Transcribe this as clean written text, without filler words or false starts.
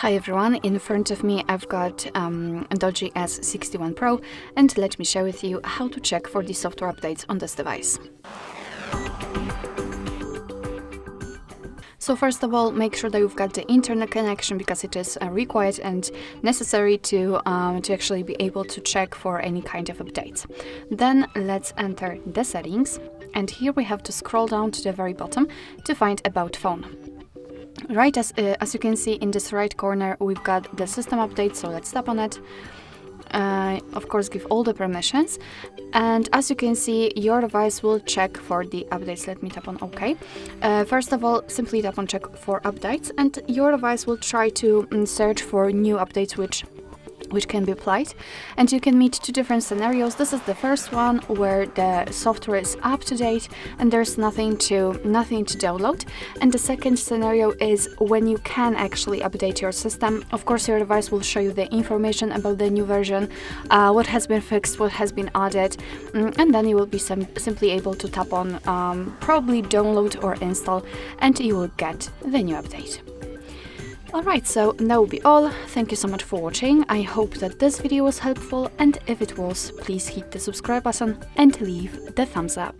Hi everyone, in front of me I've got DOOGEE S61 Pro, and let me share with you how to check for the software updates on this device. So first of all, make sure that you've got the internet connection, because it is required and necessary to actually be able to check for any kind of updates. Then let's enter the settings, and here we have to scroll down to the very bottom to find About Phone. Right, as you can see in this right corner, we've got the system update, so let's tap on it. Of course, give all the permissions, and as you can see, your device will check for the updates. Let me tap on OK. First of all, simply tap on check for updates, and your device will try to search for new updates which can be applied, and you can meet two different scenarios. This is the first one where the software is up to date and there's nothing to download, and the second scenario is when you can actually update your system. Of course, your device will show you the information about the new version, what has been fixed, what has been added, and then you will be simply able to tap on probably download or install, and you will get the new update. Alright, so that will be all. Thank you so much for watching. I hope that this video was helpful, and if it was, please hit the subscribe button and leave the thumbs up.